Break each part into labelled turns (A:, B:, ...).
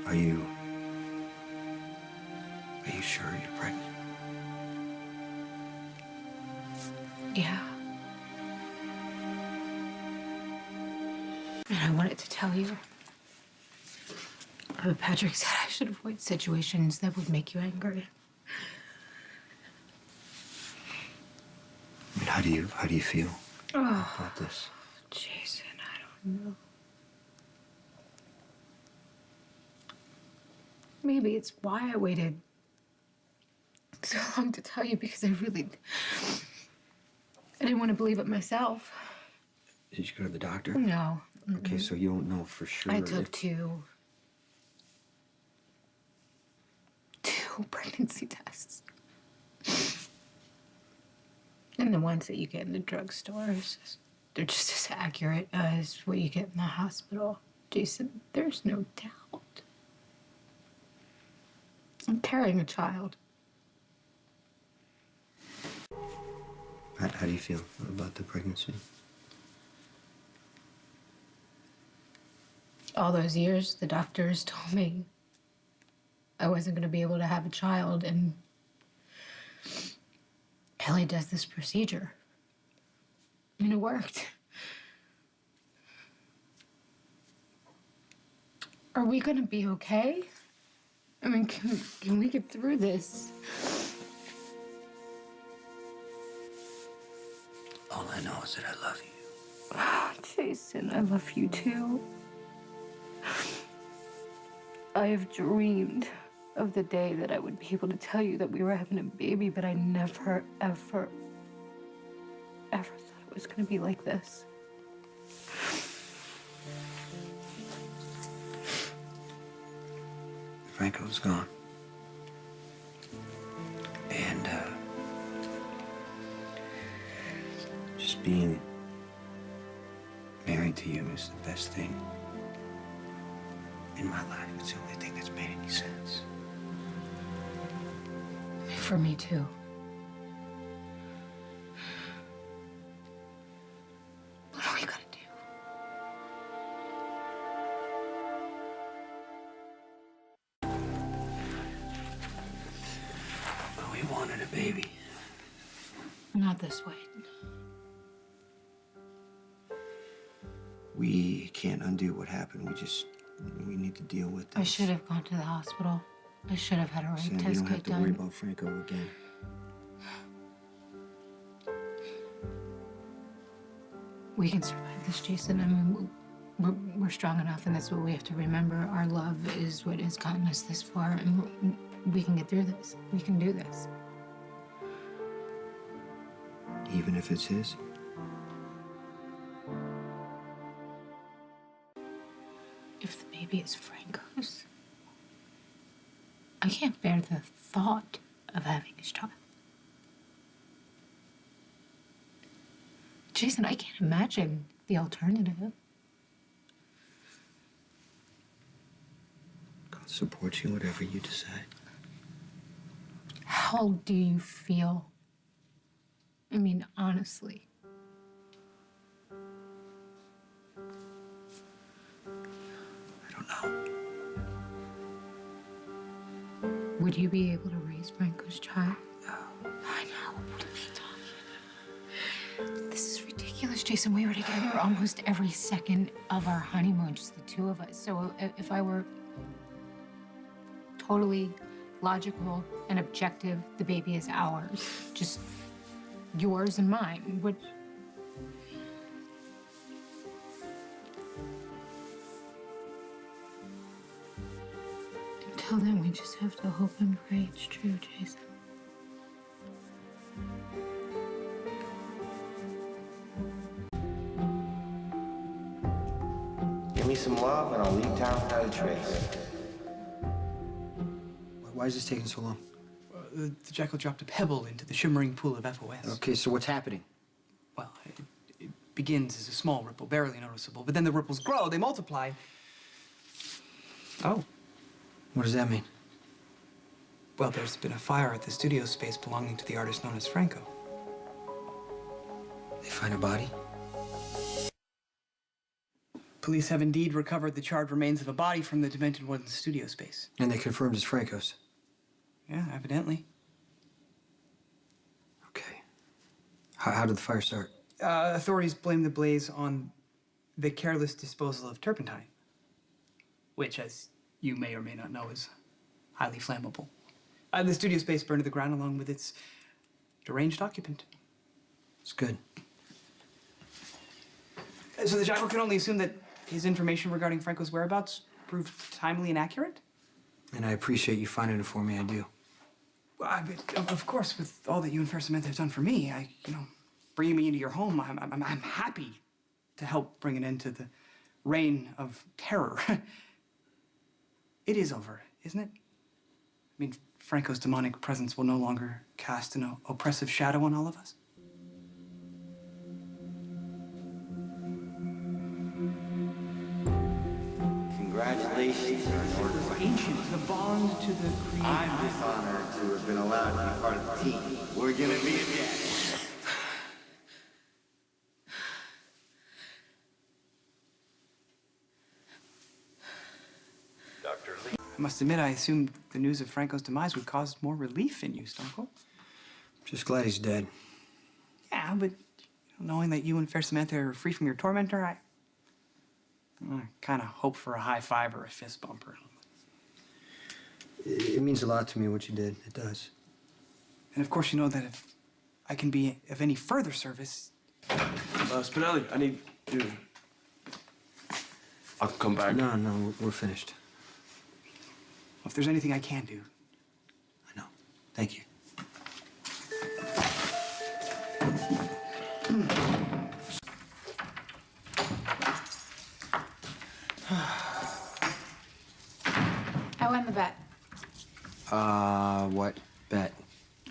A: Are you sure you're pregnant?
B: Yeah. And I wanted to tell you. But Patrick said I should avoid situations that would make you angry.
A: I mean, how do you feel about this?
B: Jason, I don't know. Maybe it's why I waited so long to tell you, because I didn't want to believe it myself.
A: Did you go to the doctor?
B: No.
A: Okay, so you don't know for sure.
B: I took two pregnancy tests. And the ones that you get in the drugstores, they're just as accurate as what you get in the hospital. Jason, there's no doubt. I'm carrying a child.
A: How do you feel about the pregnancy?
B: All those years, the doctors told me I wasn't going to be able to have a child, and Ellie does this procedure. And it worked. Are we going to be okay? I mean, can we get through this?
A: All I know is that I love you.
B: Oh, Jason, I love you too. I have dreamed of the day that I would be able to tell you that we were having a baby, but I never, ever, ever thought it was going to be like this.
A: Franco's gone. And, just being married to you is the best thing in my life. It's the only thing that's made any sense.
B: For me, too. What are we gonna do?
A: Well, we wanted a baby.
B: Not this way.
A: We can't undo what happened. We need to deal with this.
B: I should have gone to the hospital. I should have had a rape
A: Sam,
B: test
A: you don't have to
B: done.
A: worry about Franco again.
B: We can survive this, Jason. I mean, we're strong enough, and that's what we have to remember. Our love is what has gotten us this far, and we can get through this. We can do this.
A: Even if it's his?
B: If the baby is Franco's, I can't bear the thought of having his child. Jason, I can't imagine the alternative.
A: God supports you, whatever you decide.
B: How do you feel? I mean, honestly.
A: I don't know.
B: Would you be able to raise Franco's child?
A: No.
B: I know. What are we talking? This is ridiculous, Jason. We were together almost every second of our honeymoon, just the two of us. So if I were totally logical and objective, the baby is ours. Just yours and mine. Would... Until then, we just have to hope and pray it's true, Jason.
C: Give me some love and I'll leave town without a trace.
A: Why is this taking so long?
D: The jackal dropped a pebble into the shimmering pool of FOS.
A: Okay, so what's happening?
D: Well, it begins as a small ripple, barely noticeable, but then the ripples grow, they multiply. Oh.
A: What does that mean?
D: Well, there's been a fire at the studio space belonging to the artist known as Franco.
A: They find a body?
D: Police have indeed recovered the charred remains of a body from the Demented One's studio space.
A: And they confirmed it's Franco's.
D: Yeah, evidently.
A: Okay. How did the fire start?
D: Authorities blame the blaze on the careless disposal of turpentine, which, as you may or may not know, is highly flammable. The studio space burned to the ground along with its deranged occupant.
A: It's good.
D: So the Jackal can only assume that his information regarding Franco's whereabouts proved timely and accurate?
A: And I appreciate you finding it for me, I do.
D: Well, of course, with all that you and Fair Samantha have done for me, bringing me into your home, I'm happy to help bring an end to the reign of terror. It is over, isn't it? I mean, Franco's demonic presence will no longer cast an oppressive shadow on all of us.
C: Congratulations are in order.
D: Ancient, the bond to the creator.
C: I'm dishonored to have been allowed to be part of the team. We're gonna be a guest.
E: Dr. Lee.
D: I must admit, I assumed the news of Franco's demise would cause more relief in you, Stone Cold.
A: Just glad he's dead.
D: Yeah, but knowing that you and Fair Samantha are free from your tormentor, I kind of hope for a high five or a fist bumper.
A: It means a lot to me what you did. It does.
D: And of course, you know that if I can be of any further service.
E: Spinelli, I need you. I'll come back.
A: No, we're finished.
D: If there's anything I can do.
A: I know. Thank you.
B: I won the bet.
A: What bet?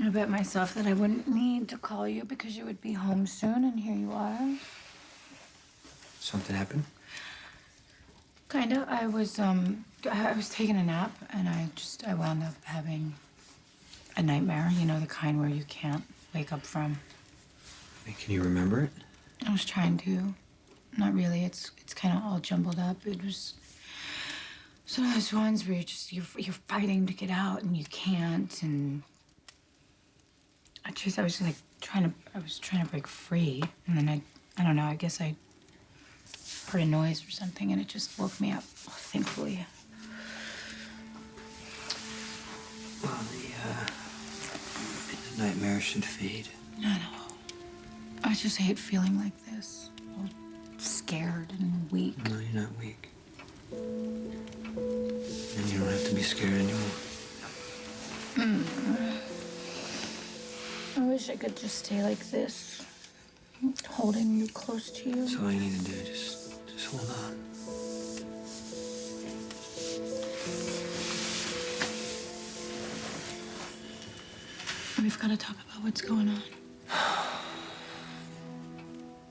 B: I bet myself that I wouldn't need to call you because you would be home soon, and here you are.
A: Something happened?
B: Kinda. I was taking a nap, and I wound up having a nightmare. You know, the kind where you can't wake up from.
A: Can you remember it?
B: I was trying to. Not really. It's kind of all jumbled up. It was some of those ones where you're fighting to get out and you can't, and I was like trying to break free, and then I don't know. I guess I heard a noise or something, and it just woke me up. Thankfully.
A: Well, the nightmare should fade.
B: I know. I just hate feeling like this. All scared and weak.
A: No, you're not weak. And you don't have to be scared anymore.
B: I wish I could just stay like this, holding you close to you.
A: That's all you need to do. Just hold on.
B: We've got to talk about what's going on.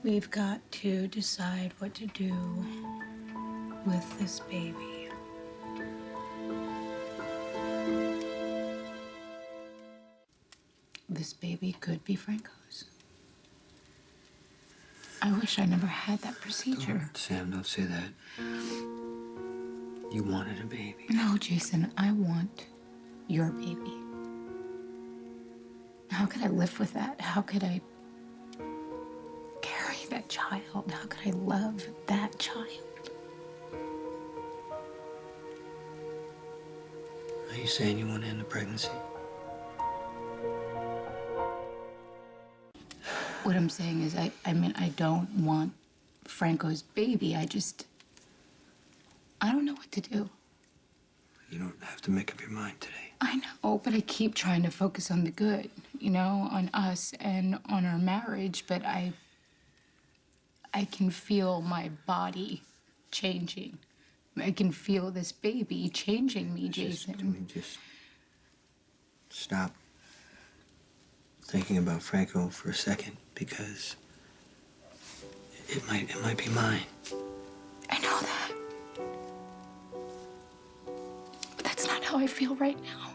B: We've got to decide what to do with this baby. This baby could be Franco's. I wish I never had that procedure.
A: Sam, don't say that. You wanted a baby.
B: No, Jason, I want your baby. How could I live with that? How could I carry that child? How could I love that child?
A: Are you saying you want to end the pregnancy?
B: What I'm saying is, I don't want Franco's baby. I don't know what to do.
A: You don't have to make up your mind today.
B: I know, but I keep trying to focus on the good, you know, on us and on our marriage, but I can feel my body changing. I can feel this baby changing me, Jason.
A: Can we just stop thinking about Franco for a second, because it might be mine.
B: I know that. But that's not how I feel right now.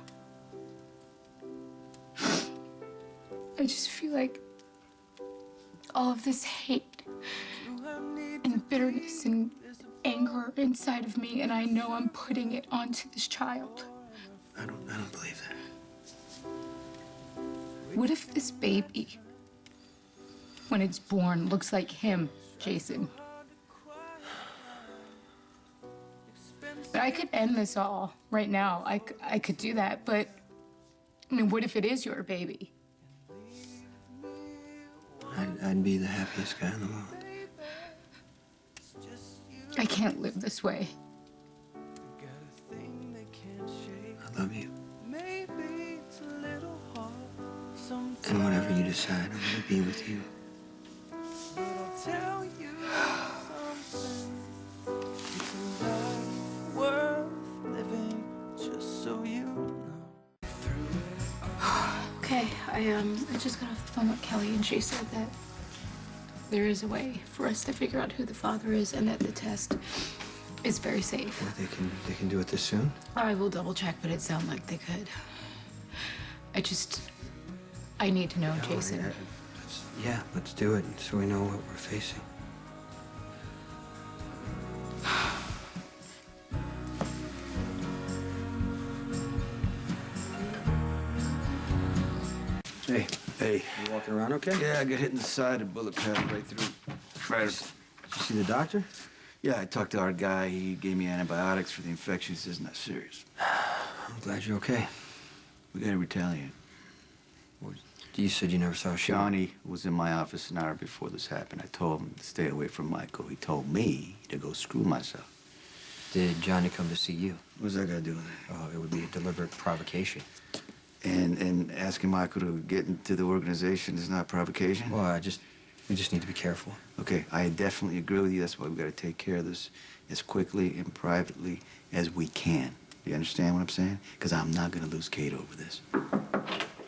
B: I just feel like all of this hate and bitterness and anger inside of me, and I know I'm putting it onto this child.
A: I don't believe that.
B: What if this baby, when it's born, looks like him, Jason? But I could end this all right now. I could do that, but I mean, what if it is your baby?
A: I'd be the happiest guy in the world.
B: I can't live this way.
A: I love you. And whatever you decide, I'm gonna be with you.
B: Okay, I just got off the phone with Kelly, and she said that there is a way for us to figure out who the father is, and that the test is very safe.
A: Yeah, they can do it this soon?
B: I will double check, but it sounded like they could. I need to know,
A: No,
B: Jason.
A: Let's do it so we know what we're facing. Hey.
E: Hey.
A: You walking around okay?
E: Yeah, I got hit in the side, a bullet passed right through. Right.
A: Did you see the doctor?
E: Yeah, I talked to our guy. He gave me antibiotics for the infection. He says it's not serious.
A: I'm glad you're okay.
E: We gotta retaliate.
A: You said you never saw a shooting.
E: Johnny was in my office an hour before this happened. I told him to stay away from Michael. He told me to go screw myself.
A: Did Johnny come to see you?
E: What's that got to do with it?
A: Oh, it would be a deliberate provocation.
E: And asking Michael to get into the organization is not provocation?
A: Well, we just need to be careful.
E: Okay, I definitely agree with you. That's why we've got to take care of this as quickly and privately as we can. You understand what I'm saying? Because I'm not going to lose Kate over this.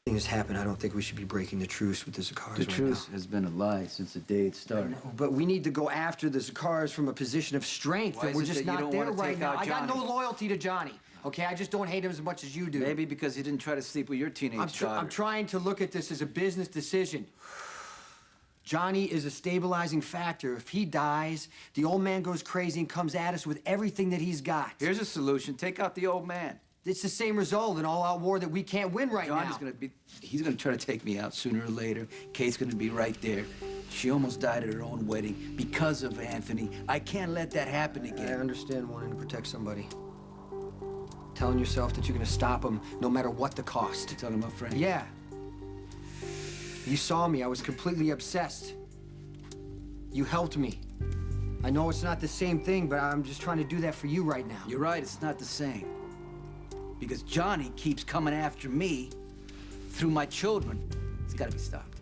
A: Things happen. I don't think we should be breaking the truce with the Zakars
E: The
A: right
E: truth
A: now.
E: has been a lie since the day it started.
A: But we need to go after the Zakars from a position of strength.
E: Why
A: And we're
E: is it
A: just
E: that you
A: not
E: don't
A: there
E: wanna
A: right
E: take
A: now.
E: out
A: I got no
E: Johnny?
A: loyalty to Johnny. Okay, I just don't hate him as much as you do.
E: Maybe because he didn't try to sleep with your teenage daughter.
A: I'm trying to look at this as a business decision. Johnny is a stabilizing factor. If he dies, the old man goes crazy and comes at us with everything that he's got.
E: Here's a solution. Take out the old man.
A: It's the same result, an all-out war that we can't win right
E: Johnny's
A: now.
E: he's gonna try to take me out sooner or later. Kate's gonna be right there. She almost died at her own wedding because of Anthony. I can't let that happen
A: I
E: again.
A: understand wanting to protect somebody. Telling yourself that you're gonna stop him no matter what the cost.
E: You talking about Frank?
A: Yeah. You saw me. I was completely obsessed. You helped me. I know it's not the same thing, but I'm just trying to do that for you right now.
E: You're right, it's not the same. Because Johnny keeps coming after me through my children. It's gotta be stopped.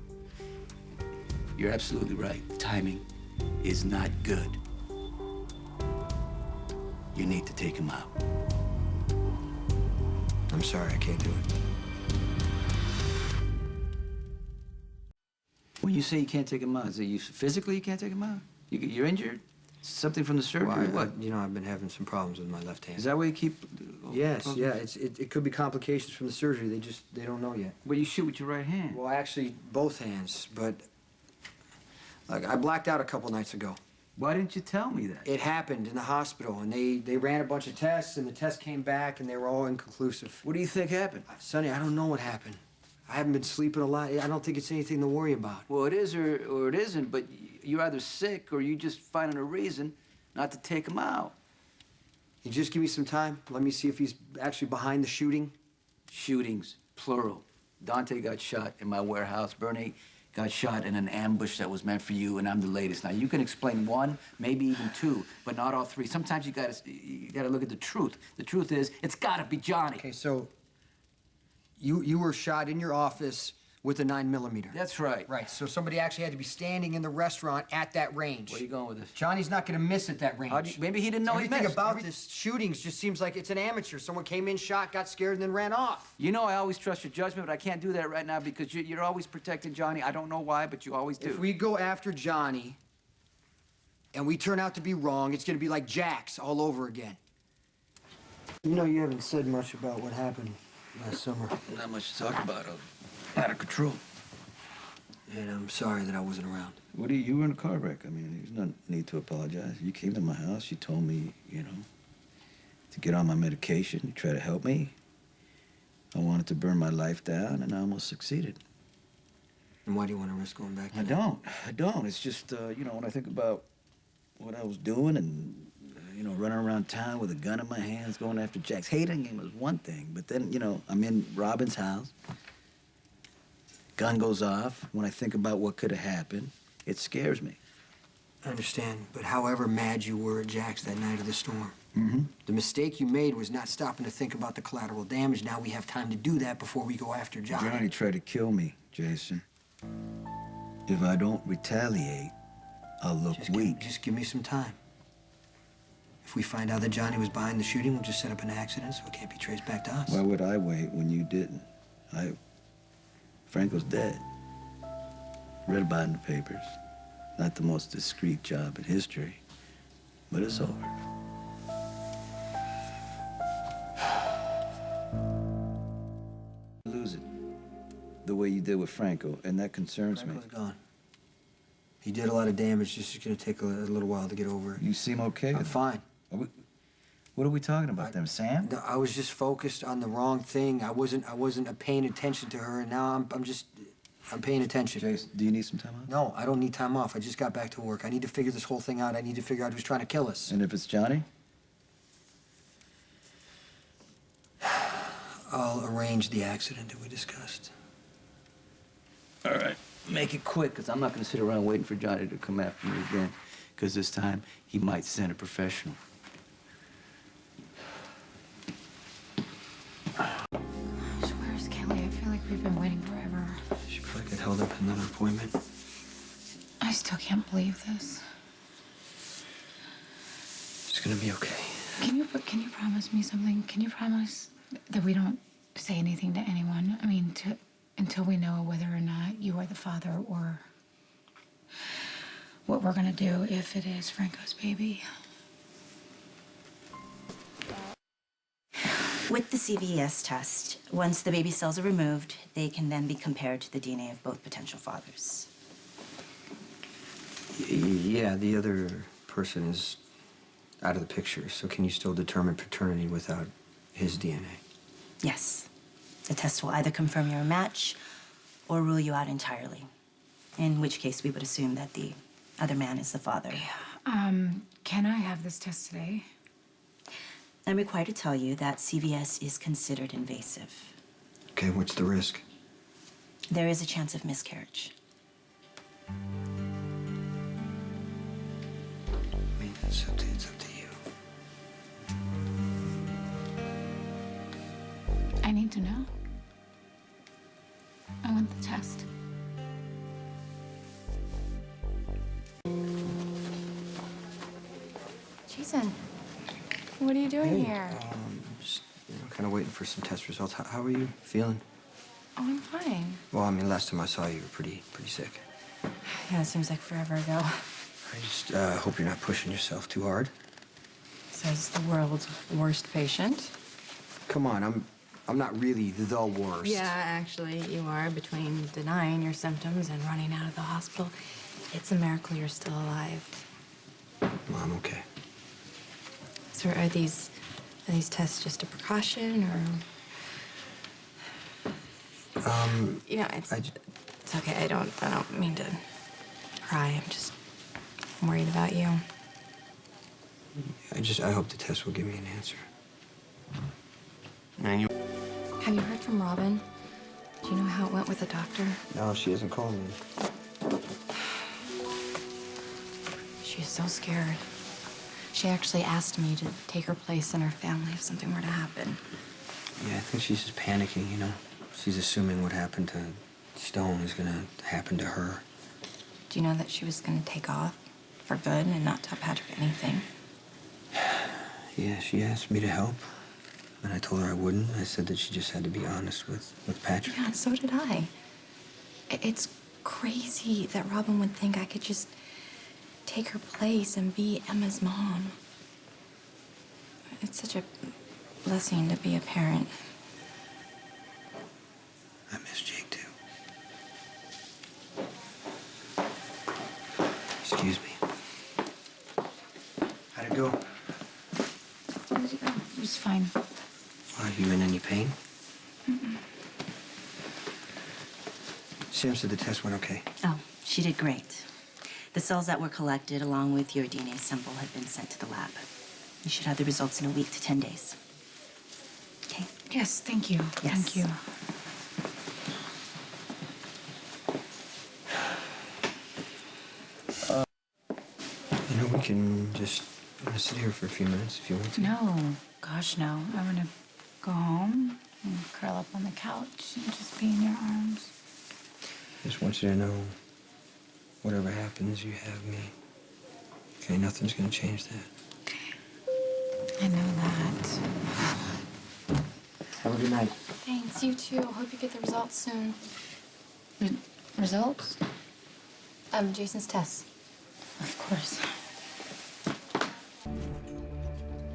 E: You're absolutely right. Timing is not good. You need to take him out.
A: I'm sorry, I can't do it.
E: When you say you can't take him out, is it you physically you can't take him out? You're injured? Something from the surgery?
A: Well,
E: what?
A: I've been having some problems with my left hand.
E: Is that why you keep...
A: Yes, yeah. It could be complications from the surgery. They don't know yet.
E: Well, you shoot with your right hand.
A: Well, actually, both hands, but like I blacked out a couple nights ago.
E: Why didn't you tell me that?
A: It happened in the hospital, and they ran a bunch of tests, and the tests came back, and they were all inconclusive.
E: What do you think happened?
A: Sonny, I don't know what happened. I haven't been sleeping a lot. I don't think it's anything to worry about.
E: Well, it is or it isn't, but you're either sick or you just finding a reason not to take him out.
A: You just give me some time. Let me see if he's actually behind the shooting.
E: Shootings, plural. Dante got shot in my warehouse. Bernie got shot in an ambush that was meant for you, and I'm the latest. Now, you can explain one, maybe even two, but not all three. Sometimes you gotta look at the truth. The truth is, it's gotta be Johnny.
A: Okay, so you were shot in your office with a 9mm.
E: That's right.
A: Right, so somebody actually had to be standing in the restaurant at that range.
E: Where are you going with this?
A: Johnny's not gonna miss at that range.
E: Maybe he didn't know he
A: Everything
E: missed.
A: about this shootings just seems like it's an amateur. Someone came in, shot, got scared, and then ran off.
E: You know I always trust your judgment, but I can't do that right now because you're always protecting Johnny. I don't know why, but you always do.
A: If we go after Johnny and we turn out to be wrong, it's gonna be like Jax all over again. You know, you haven't said much about what happened last summer.
E: Not much to talk about. Out of control.
A: And I'm sorry that I wasn't around.
E: What do you were in a car wreck. I mean, there's no need to apologize. You came to my house, you told me, to get on my medication, you tried to help me. I wanted to burn my life down, and I almost succeeded.
A: And why do you want to risk going back to
E: I
A: that?
E: don't. It's just, when I think about what I was doing and, running around town with a gun in my hands going after Jax. Hating him was one thing, but then, I'm in Robin's house. Gun goes off. When I think about what could have happened, it scares me.
A: I understand, but however mad you were at Jax that night of the storm,
E: Mm-hmm.
A: the mistake you made was not stopping to think about the collateral damage. Now we have time to do that before we go after Johnny.
E: Johnny tried to kill me, Jason. If I don't retaliate, I'll look weak.
A: Just give me some time. If we find out that Johnny was behind the shooting, we'll just set up an accident so it can't be traced back to us.
E: Why would I wait when you didn't? Franco's dead. Read about it in the papers. Not the most discreet job in history, but it's over. Lose it the way you did with Franco, and that concerns me.
A: Franco's gone. He did a lot of damage. It's just gonna take a little while to get over it.
E: You seem okay.
A: I'm fine.
E: What are we talking about, them, Sam?
A: No, I was just focused on the wrong thing. I wasn't paying attention to her, and now I'm paying attention.
E: Jason, do you need some time off?
A: No, I don't need time off. I just got back to work. I need to figure this whole thing out. I need to figure out who's trying to kill us.
E: And if it's Johnny?
A: I'll arrange the accident that we discussed.
E: All right. Make it quick, because I'm not going to sit around waiting for Johnny to come after me again, because this time he might send a professional.
B: Gosh, where's Kelly? I feel like we've been waiting forever.
A: She probably got held up in another appointment.
B: I still can't believe this.
A: It's gonna be okay.
B: Can you promise me something? Can you promise that we don't say anything to anyone? I mean, until we know whether or not you are the father or what we're gonna do if it is Franco's baby.
F: With the CVS test, once the baby cells are removed, they can then be compared to the DNA of both potential fathers.
A: Yeah, the other person is out of the picture, so can you still determine paternity without his DNA?
F: Yes. The test will either confirm you're a match or rule you out entirely, in which case we would assume that the other man is the father.
B: Can I have this test today?
F: I'm required to tell you that CVS is considered invasive.
A: Okay, what's the risk?
F: There is a chance of miscarriage.
A: I mean, it's up to you.
B: I need to know. I want the test.
G: Jason, what are you doing here?
A: Just kind of waiting for some test results. How are you feeling?
G: Oh, I'm fine.
A: Well, I mean, last time I saw you, you were pretty sick.
G: Yeah, it seems like forever ago.
A: I just hope you're not pushing yourself too hard.
G: Says the world's worst patient.
A: Come on, I'm not really the worst.
G: Yeah, actually, you are. Between denying your symptoms and running out of the hospital, it's a miracle you're still alive.
A: Well, I'm okay.
G: So are these tests just a precaution, or? It's okay. I don't mean to cry. I'm worried about you.
A: I hope the test will give me an answer.
G: Have you heard from Robin? Do you know how it went with the doctor?
A: No, she hasn't called me.
G: She's so scared. She actually asked me to take her place in her family if something were to happen.
A: Yeah, I think she's just panicking, you know. She's assuming what happened to Stone is gonna happen to her.
G: Do you know that she was gonna take off for good and not tell Patrick anything?
A: Yeah, she asked me to help, and I told her I wouldn't. I said that she just had to be honest with Patrick.
G: Yeah, so did I. It's crazy that Robin would think I could just take her place and be Emma's mom. It's such a blessing to be a parent.
A: I miss Jake, too.
B: fine.
A: Are you in any pain? Sam said the test went okay.
F: Oh, she did great. The cells that were collected, along with your DNA sample, have been sent to the lab. You should have the results in a week to 10 days. Okay?
B: Yes, thank you.
F: Yes.
B: Thank you.
A: You know, we can just sit here for a few minutes if you want to.
B: No, gosh, no. I want to go home and curl up on the couch and just be in your arms.
A: Just want you to know, whatever happens, you have me. Okay, nothing's gonna change that.
B: Okay. I know that.
A: Have a good night.
G: Thanks, you too. Hope you get the results soon.
B: Results?
G: Jason's test.
B: Of course.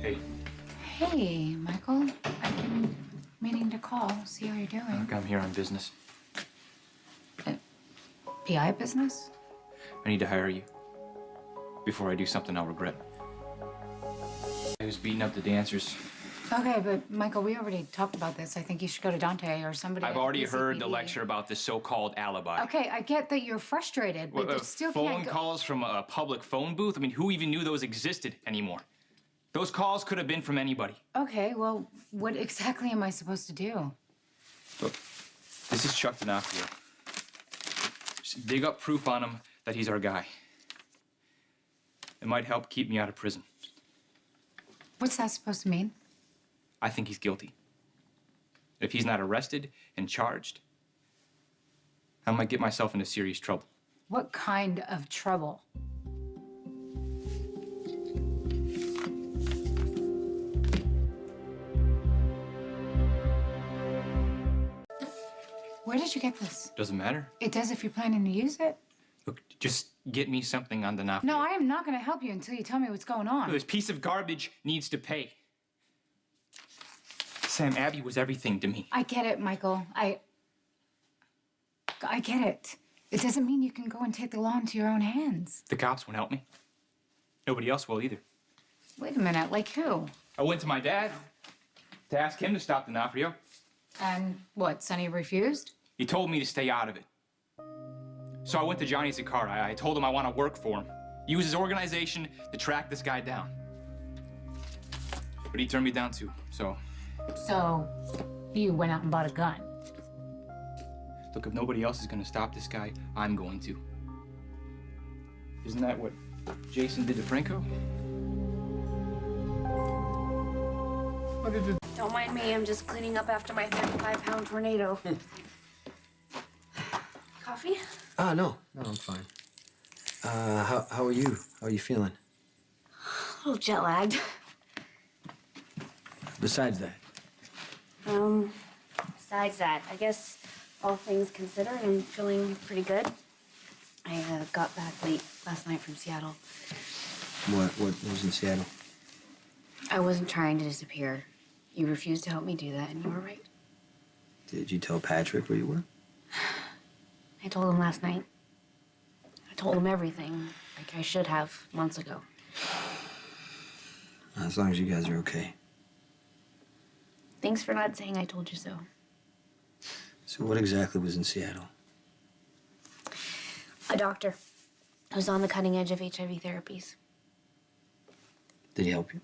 H: Hey,
B: Hey, Michael. I've been meaning to call, see how you're doing.
H: look, I'm here on business.
B: PI business?
H: I need to hire you before I do something I'll regret. I was beating up the dancers.
B: Okay, but Michael, we already talked about this. I think you should go to Dante or somebody.
H: I've
B: at
H: already heard the
B: PCPD.
H: lecture about this so-called alibi.
B: Okay, I get that you're frustrated, but you still
H: phone
B: can't go.
H: calls from a public phone booth? I mean, who even knew those existed anymore? Those calls could have been from anybody.
B: Okay, well, what exactly am I supposed to do?
H: Look, this is Chuck D'Onofrio. Just dig up proof on him that he's our guy. It might help keep me out of prison.
B: What's that supposed to mean?
H: I think he's guilty. If he's not arrested and charged, I might get myself into serious trouble.
B: What kind of trouble? Where did you get this?
H: Doesn't matter.
B: It does if you're planning to use it.
H: Look, just get me something on D'Onofrio.
B: No, I am not going to help you until you tell me what's going on.
H: This piece of garbage needs to pay. Sam, Abby was everything to me.
B: I get it, Michael. I get it. It doesn't mean you can go and take the law into your own hands.
H: The cops won't help me. Nobody else will either.
B: Wait a minute, like who?
H: I went to my dad to ask him to stop D'Onofrio.
B: And what, Sonny refused?
H: He told me to stay out of it. So I went to Johnny Zakar. I told him I want to work for him. Use his organization to track this guy down. But he turned me down too, so...
B: So, you went out and bought a gun.
H: Look, if nobody else is gonna stop this guy, I'm going to. Isn't that what Jason did to Franco?
I: Don't mind me, I'm just cleaning up after my 35-pound tornado. Coffee?
A: No, I'm fine. How are you? How are you feeling?
I: A little jet lagged.
A: Besides that,
I: Besides that, I guess all things considered, I'm feeling pretty good. I got back late last night from Seattle.
A: what was in Seattle?
I: I wasn't trying to disappear. You refused to help me do that, and you were right.
A: Did you tell Patrick where you were?
I: I told him last night. I told him everything, like I should have months ago.
A: As long as you guys are okay.
I: Thanks for not saying I told you so.
A: So what exactly was in Seattle?
I: A doctor who's on the cutting edge of HIV therapies.
A: Did he help you?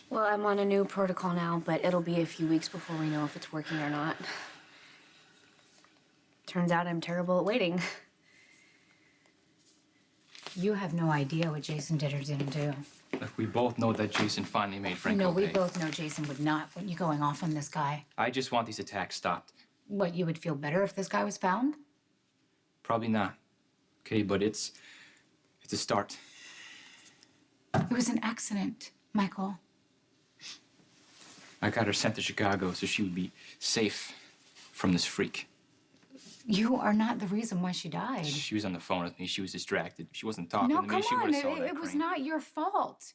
I: Well, I'm on a new protocol now, but it'll be a few weeks before we know if it's working or not. Turns out I'm terrible at waiting.
B: You have no idea what Jason did or didn't do.
H: Look, we both know that Jason finally made Franco
B: No, we
H: pay.
B: both know Jason would not want you going off on this guy.
H: I just want these attacks stopped.
B: What, you would feel better if this guy was found?
H: Probably not. Okay, but it's a start.
B: It was an accident, Michael.
H: I got her sent to Chicago so she would be safe from this freak.
B: You are not the reason why she died.
H: She was on the phone with me. She was distracted. She wasn't talking
B: No,
H: to me.
B: come
H: She
B: on.
H: would have saw that
B: It was
H: crane.
B: not your fault.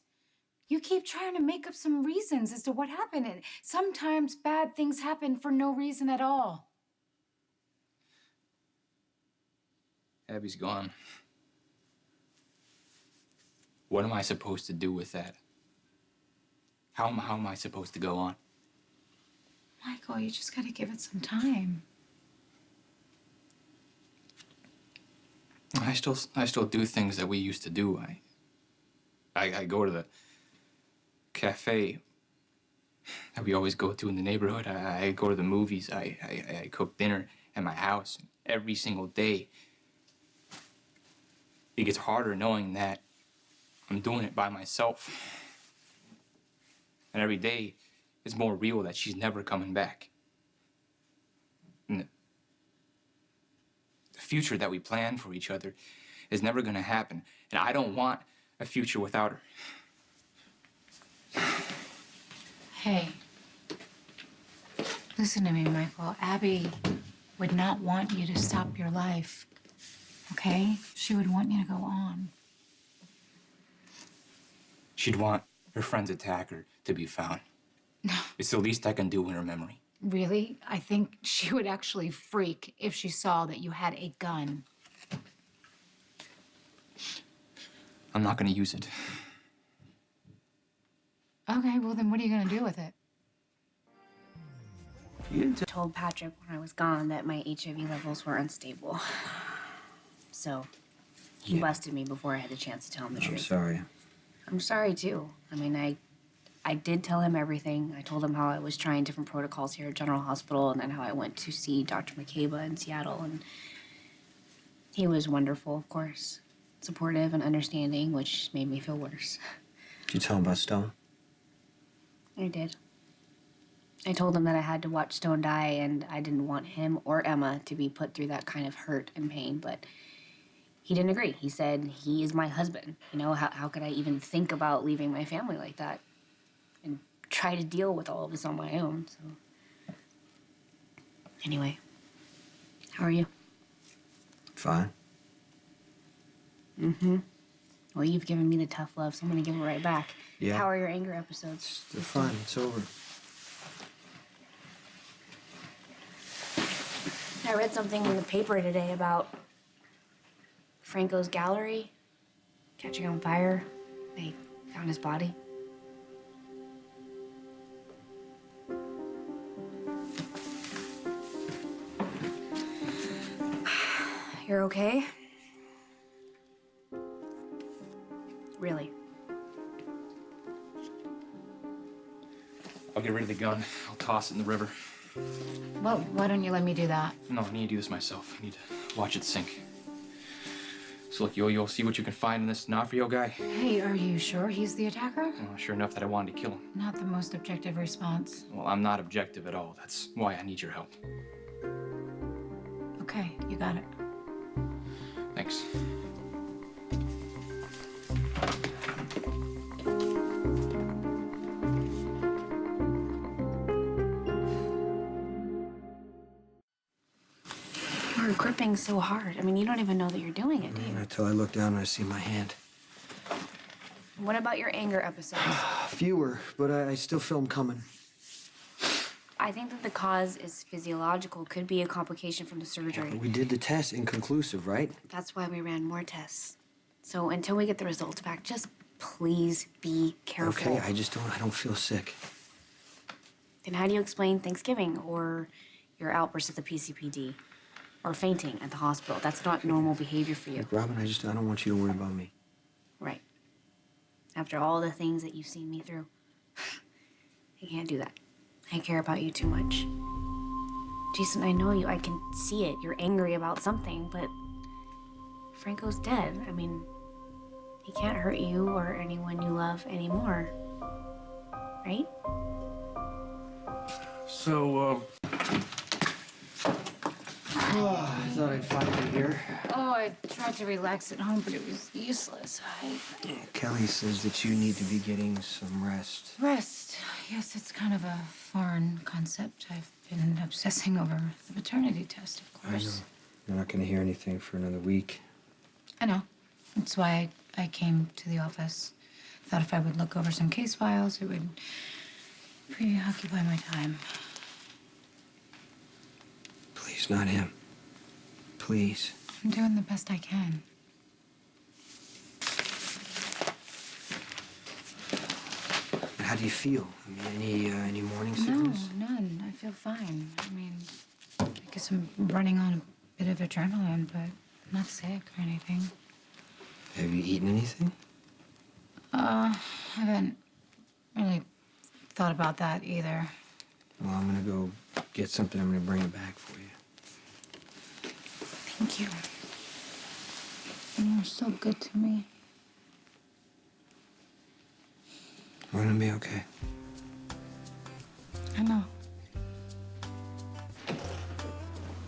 B: You keep trying to make up some reasons as to what happened. And sometimes bad things happen for no reason at all.
H: Abby's gone. What am I supposed to do with that? How am I supposed to go on?
B: Michael, you just gotta give it some time.
H: I still do things that we used to do. I go to the cafe that we always go to in the neighborhood. I go to the movies. I cook dinner at my house every single day. It gets harder knowing that I'm doing it by myself. And every day is more real that she's never coming back. And the future that we plan for each other is never gonna happen. And I don't want a future without her.
B: Hey, listen to me, Michael. Abby would not want you to stop your life, okay? She would want you to go on.
H: She'd want her friend's attacker to be found.
B: No.
H: It's the least I can do in her memory.
B: Really? I think she would actually freak if she saw that you had a gun.
H: I'm not gonna use it.
B: Okay, well then what are you gonna do with it?
I: I told Patrick when I was gone that my HIV levels were unstable. So he busted me before I had a chance to tell him the
A: I'm
I: truth.
A: sorry.
I: I'm sorry too. I mean, I did tell him everything. I told him how I was trying different protocols here at General Hospital and then how I went to see Dr. McCabe in Seattle. And he was wonderful, of course. Supportive and understanding, which made me feel worse.
A: Did you tell him about Stone?
I: I did. I told him that I had to watch Stone die and I didn't want him or Emma to be put through that kind of hurt and pain, but he didn't agree. He said, he is my husband. You know, how could I even think about leaving my family like that and try to deal with all of this on my own? So, anyway, how are you?
A: Fine.
I: Mm-hmm. Well, you've given me the tough love, so I'm gonna give it right back.
A: Yeah.
I: How are your anger episodes?
A: They're fine. It's over.
I: I read something in the paper today about Franco's gallery catching on fire. They found his body. You're okay? Really?
H: I'll get rid of the gun. I'll toss it in the river.
B: Well, why don't you let me do that?
H: No, I need to do this myself. I need to watch it sink. So look, you'll see what you can find in this D'Onofrio guy.
B: Hey, are you sure he's the attacker?
H: Well, sure enough that I wanted to kill him.
B: Not the most objective response.
H: Well, I'm not objective at all. That's why I need your help.
B: Okay, you got it.
H: Thanks.
I: You're gripping so hard. I mean, you don't even know that you're doing it, do you?
A: Until I look down and I see my hand.
I: What about your anger episodes?
A: Fewer, but I still feel them coming.
I: I think that the cause is physiological, could be a complication from the surgery.
A: We did the test, inconclusive, right?
I: That's why we ran more tests. So until we get the results back, just please be careful.
A: Okay, I don't feel sick.
I: Then how do you explain Thanksgiving or your outburst at the PCPD or fainting at the hospital? That's not normal behavior for you.
A: Look, Robin, I don't want you to worry about me.
I: Right. After all the things that you've seen me through, I can't do that. I care about you too much. Jason, I know you. I can see it. You're angry about something, but Franco's dead. I mean, he can't hurt you or anyone you love anymore. Right?
A: So, I thought I'd find you here.
B: Oh, I tried to relax at home, but it was useless.
A: Kelly says that you need to be getting some rest.
B: Rest. Yes, it's kind of a foreign concept. I've been obsessing over the paternity test, of
A: I know.
B: course.
A: You're not going to hear anything for another week.
B: I know. That's why I came to the office. Thought if I would look over some case files, it would preoccupy my time.
A: Please, not him. Please.
B: I'm doing the best I can.
A: How do you feel? I mean, any morning
B: No,
A: sickness?
B: none. I feel fine. I mean, I guess I'm running on a bit of adrenaline, but I'm not sick or anything.
A: Have you eaten anything?
B: I haven't really thought about that either.
A: Well, I'm gonna go get something. I'm gonna bring it back for you.
B: Thank you. You're so good to me.
A: We're gonna be okay.
B: I know.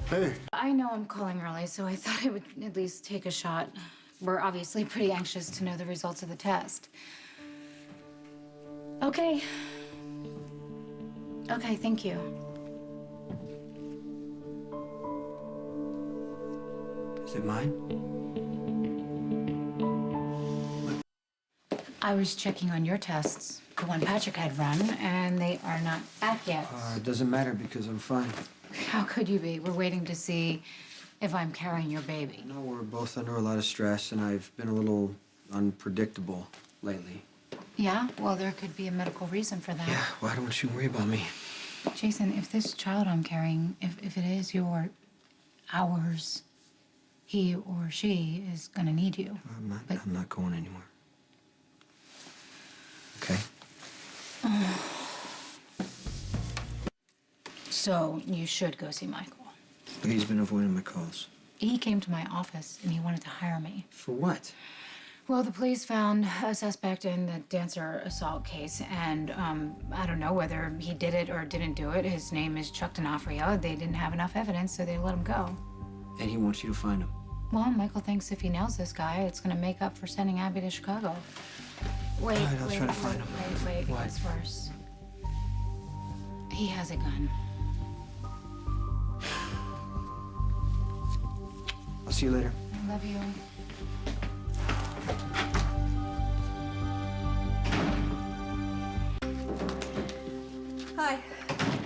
J: Hey,
B: I know I'm calling early, so I thought I would at least take a shot. We're obviously pretty anxious to know the results of the test. Okay. Okay, thank you.
A: Is it mine?
B: I was checking on your tests, the one Patrick had run, and they are not back yet.
A: It doesn't matter because I'm fine.
B: How could you be? We're waiting to see if I'm carrying your baby.
A: No, we're both under a lot of stress, and I've been a little unpredictable lately.
B: Yeah? Well, there could be a medical reason for that.
A: Yeah, why don't you worry about me?
B: Jason, if this child I'm carrying, if it is ours, he or she is gonna need you.
A: I'm not going anywhere. Okay?
B: So you should go see Michael.
A: But he's been avoiding my calls.
B: He came to my office and he wanted to hire me.
A: For what?
B: Well, the police found a suspect in the dancer assault case, and I don't know whether he did it or didn't do it. His name is Chuck D'Onofrio. They didn't have enough evidence, so they let him go.
A: And he wants you to find him.
B: Well, Michael thinks if he nails this guy, it's gonna make up for sending Abby to Chicago. Wait,
A: All right, I'll
B: wait,
A: try to
B: wait,
A: find him.
B: wait,
A: What?
B: it gets worse. He has a gun.
A: I'll see you later.
B: I love you.
K: Hi.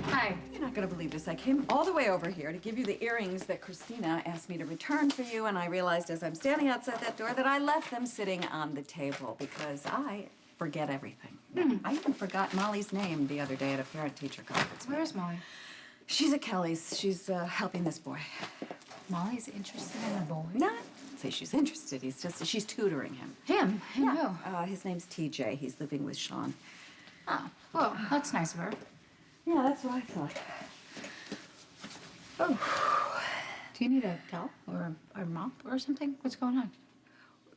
B: Hi.
K: You're not gonna believe this. I came all the way over here to give you the earrings that Christina asked me to return for you, and I realized as I'm standing outside that door that I left them sitting on the table because I forget everything. I even forgot Molly's name the other day at a parent-teacher conference.
B: Where's Molly?
K: She's at Kelly's. She's helping this boy.
B: Molly's interested in a boy.
K: Not say she's interested. She's tutoring him.
B: Him? Who?
K: His name's TJ. He's living with Sean.
B: Oh, well, that's nice of her.
K: Yeah, that's what I thought.
B: Oh. Do you need a towel or a mop or something? What's going on?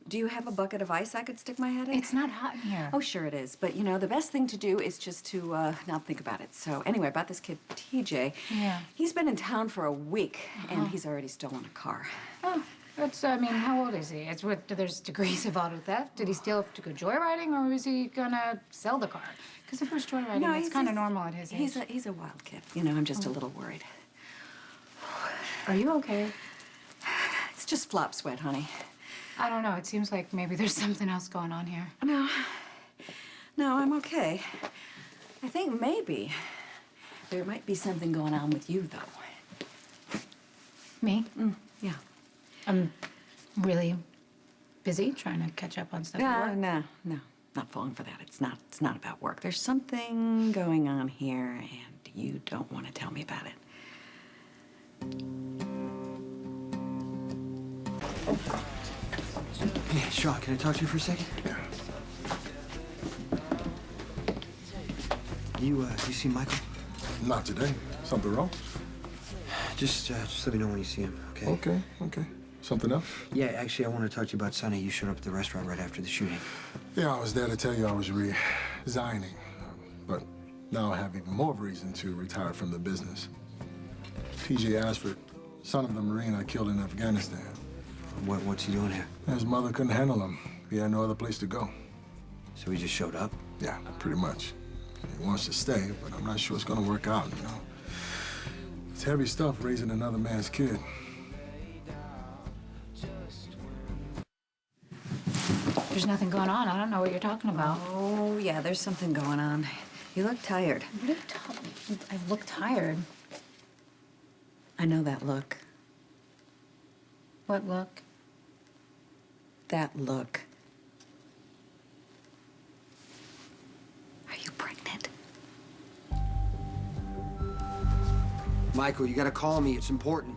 K: Do you have a bucket of ice I could stick my head in?
B: It's not hot in here.
K: Oh, sure it is. But, you know, the best thing to do is just to not think about it. So, anyway, about this kid, TJ.
B: Yeah.
K: He's been in town for a week, and he's already stolen a car.
B: Oh, how old is he? It's what, there's degrees of auto theft. Did he steal to go joyriding, or was he gonna sell the car? Because if it was joyriding, it's kind of normal at his age.
K: He's a wild kid. You know, I'm just a little worried.
B: Are you okay?
K: It's just flop sweat, honey.
B: I don't know. It seems like maybe there's something else going on here.
K: No, I'm okay. I think maybe there might be something going on with you, though.
B: Me?
K: Yeah.
B: I'm really busy trying to catch up on stuff at work.
K: No. Not falling for that. It's not about work. There's something going on here, and you don't want to tell me about it.
A: Hey, Sean, can I talk to you for a second?
J: Yeah.
A: You see Michael?
J: Not today. Something wrong?
A: Just let me know when you see him, okay?
J: Okay. Something else?
A: Yeah, actually, I want to talk to you about Sonny. You showed up at the restaurant right after the shooting.
J: Yeah, I was there to tell you I was resigning. But now I have even more reason to retire from the business. TJ Ashford, son of the Marine I killed in Afghanistan.
A: What's he doing here?
J: His mother couldn't handle him. He had no other place to go.
A: So he just showed up?
J: Yeah, pretty much. He wants to stay, but I'm not sure it's gonna work out, you know? It's heavy stuff raising another man's kid.
B: There's nothing going on. I don't know what you're talking about.
K: Oh, yeah, there's something going on. You look tired.
B: What are you talking? I look tired.
K: I know that look.
B: What look?
K: That look. Are you pregnant?
A: Michael, you gotta call me. It's important.